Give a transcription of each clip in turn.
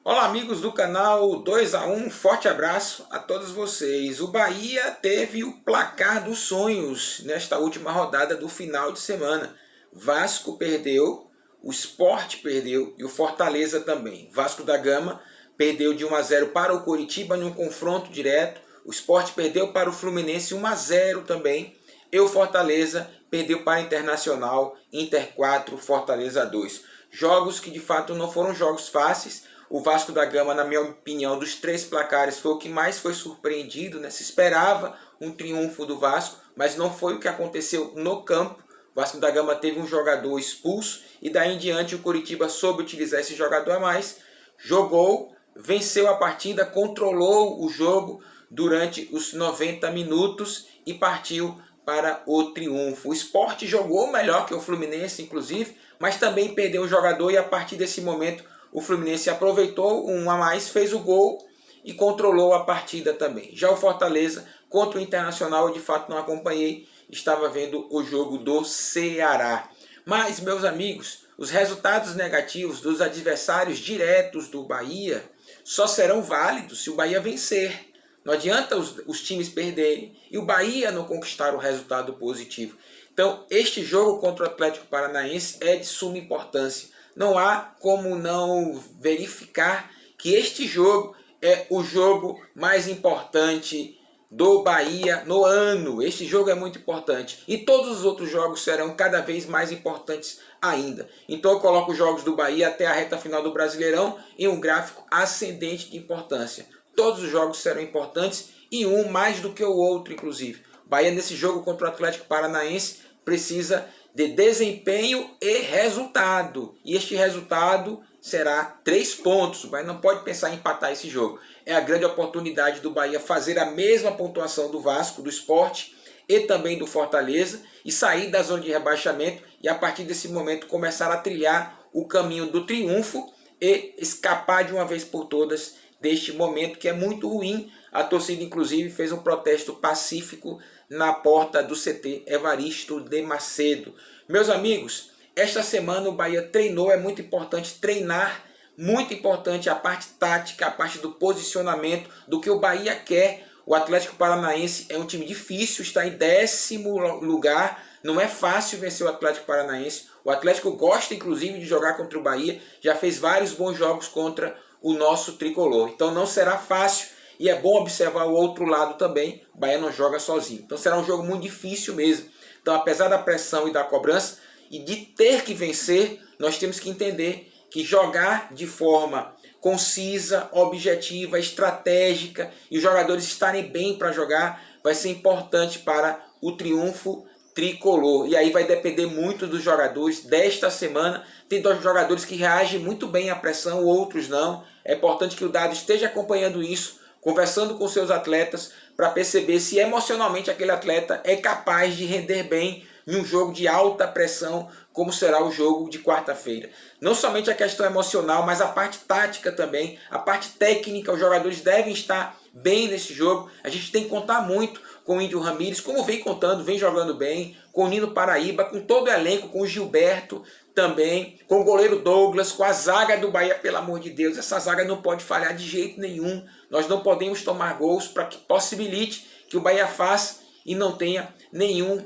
Olá, amigos do canal 2 a 1, forte abraço a todos vocês. O Bahia teve o placar dos sonhos nesta última rodada do final de semana. Vasco perdeu, o Sport perdeu e o Fortaleza também. Vasco da Gama perdeu de 1 a 0 para o Coritiba em um confronto direto. O Sport perdeu para o Fluminense 1 a 0 também. E o Fortaleza perdeu para o Internacional, Inter 4, Fortaleza 2. Jogos que de fato não foram jogos fáceis. O Vasco da Gama, na minha opinião, dos três placares, foi o que mais foi surpreendido, né? Se esperava um triunfo do Vasco, mas não foi o que aconteceu no campo. O Vasco da Gama teve um jogador expulso e daí em diante o Coritiba soube utilizar esse jogador a mais, jogou, venceu a partida, controlou o jogo durante os 90 minutos e partiu para o triunfo. O Sport jogou melhor que o Fluminense, inclusive, mas também perdeu um jogador e a partir desse momento o Fluminense aproveitou um a mais, fez o gol e controlou a partida também. Já o Fortaleza contra o Internacional eu de fato não acompanhei, estava vendo o jogo do Ceará. Mas, meus amigos, os resultados negativos dos adversários diretos do Bahia só serão válidos se o Bahia vencer. Não adianta os times perderem e o Bahia não conquistar o resultado positivo. Então, este jogo contra o Atlético Paranaense é de suma importância. Não há como não verificar que este jogo é o jogo mais importante do Bahia no ano. Este jogo é muito importante e todos os outros jogos serão cada vez mais importantes ainda. Então eu coloco os jogos do Bahia até a reta final do Brasileirão em um gráfico ascendente de importância. Todos os jogos serão importantes e um mais do que o outro, inclusive. O Bahia nesse jogo contra o Atlético Paranaense precisa de desempenho e resultado. E este resultado será 3 pontos. O Bahia não pode pensar em empatar esse jogo. É a grande oportunidade do Bahia fazer a mesma pontuação do Vasco, do Sport e também do Fortaleza e sair da zona de rebaixamento e a partir desse momento começar a trilhar o caminho do triunfo e escapar de uma vez por todas deste momento que é muito ruim. A torcida inclusive fez um protesto pacífico na porta do CT Evaristo de Macedo. Meus amigos, esta semana o Bahia treinou, é muito importante treinar, muito importante a parte tática, a parte do posicionamento, do que o Bahia quer. O Atlético Paranaense é um time difícil, está em 10º lugar, não é fácil vencer o Atlético Paranaense. O Atlético gosta inclusive de jogar contra o Bahia, já fez vários bons jogos contra o nosso tricolor. Então não será fácil e é bom observar o outro lado também. O Bahia não joga sozinho. Então será um jogo muito difícil mesmo. Então apesar da pressão e da cobrança e de ter que vencer, nós temos que entender que jogar de forma concisa, objetiva, estratégica e os jogadores estarem bem para jogar vai ser importante para o triunfo tricolor. E aí vai depender muito dos jogadores desta semana. Tem 2 jogadores que reagem muito bem à pressão, outros não. É importante que o Dado esteja acompanhando isso, conversando com seus atletas para perceber se emocionalmente aquele atleta é capaz de render bem em um jogo de alta pressão, como será o jogo de quarta-feira. Não somente a questão emocional, mas a parte tática também, a parte técnica, os jogadores devem estar bem nesse jogo. A gente tem que contar muito com o Índio Ramírez, como vem contando, vem jogando bem, com o Nino Paraíba, com todo o elenco, com o Gilberto também, com o goleiro Douglas, com a zaga do Bahia, pelo amor de Deus, essa zaga não pode falhar de jeito nenhum. Nós não podemos tomar gols para que possibilite que o Bahia faça e não tenha nenhum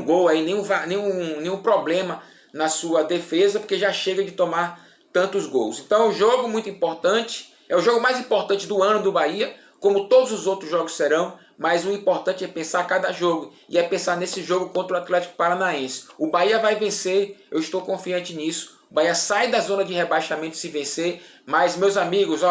gol aí, nenhum problema na sua defesa, porque já chega de tomar tantos gols. Então é um jogo muito importante, é o jogo mais importante do ano do Bahia, como todos os outros jogos serão, mas o importante é pensar cada jogo, e é pensar nesse jogo contra o Atlético Paranaense. O Bahia vai vencer, eu estou confiante nisso, o Bahia sai da zona de rebaixamento se vencer, mas meus amigos,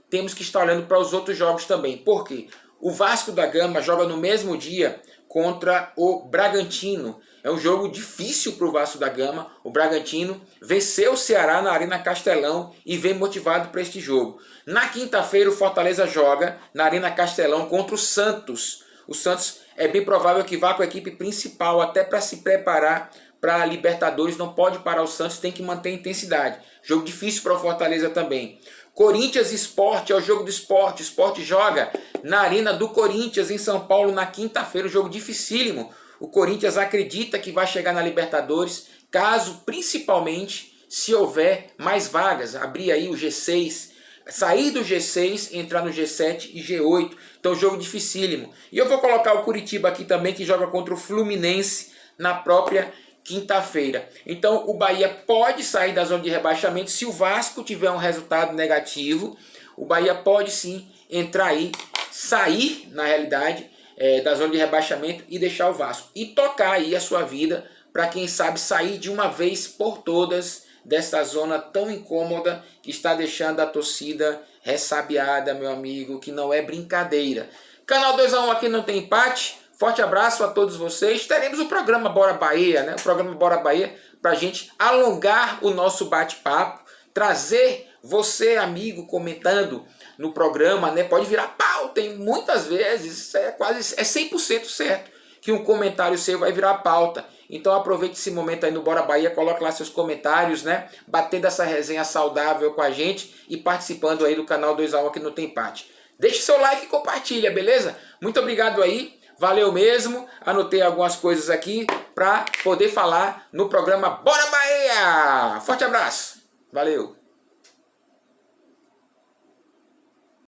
temos que estar olhando para os outros jogos também. Por quê? O Vasco da Gama joga no mesmo dia contra o Bragantino. É um jogo difícil para o Vasco da Gama. O Bragantino venceu o Ceará na Arena Castelão e vem motivado para este jogo. Na quinta-feira o Fortaleza joga na Arena Castelão contra o Santos. O Santos é bem provável que vá com a equipe principal até para se preparar para a Libertadores. Não pode parar o Santos, tem que manter a intensidade. Jogo difícil para o Fortaleza também. Corinthians e Sport, é o jogo do Sport. O Sport joga na Arena do Corinthians, em São Paulo, na quinta-feira. Um jogo dificílimo. O Corinthians acredita que vai chegar na Libertadores, caso, principalmente, se houver mais vagas. Abrir aí o G6 sair do G6, entrar no G7 e G8. Então jogo dificílimo. E eu vou colocar o Curitiba aqui também, que joga contra o Fluminense na própria quinta-feira. Então o Bahia pode sair da zona de rebaixamento se o Vasco tiver um resultado negativo. O Bahia pode sim entrar aí, sair na realidade da zona de rebaixamento e deixar o Vasco. E tocar aí a sua vida para quem sabe sair de uma vez por todas dessa zona tão incômoda que está deixando a torcida ressabiada, meu amigo, que não é brincadeira. Canal 2x1 aqui não tem empate. Forte abraço a todos vocês. Teremos o programa Bora Bahia, né? O programa Bora Bahia para a gente alongar o nosso bate-papo, trazer você, amigo, comentando no programa, né? Pode virar pauta, e muitas vezes isso é 100% certo que um comentário seu vai virar pauta. Então aproveite esse momento aí no Bora Bahia, coloque lá seus comentários, né? Batendo essa resenha saudável com a gente e participando aí do canal 2x1 aqui no Tem Empate. Deixe seu like e compartilha, beleza? Muito obrigado aí, valeu mesmo. Anotei algumas coisas aqui para poder falar no programa Bora Bahia. Forte abraço, valeu!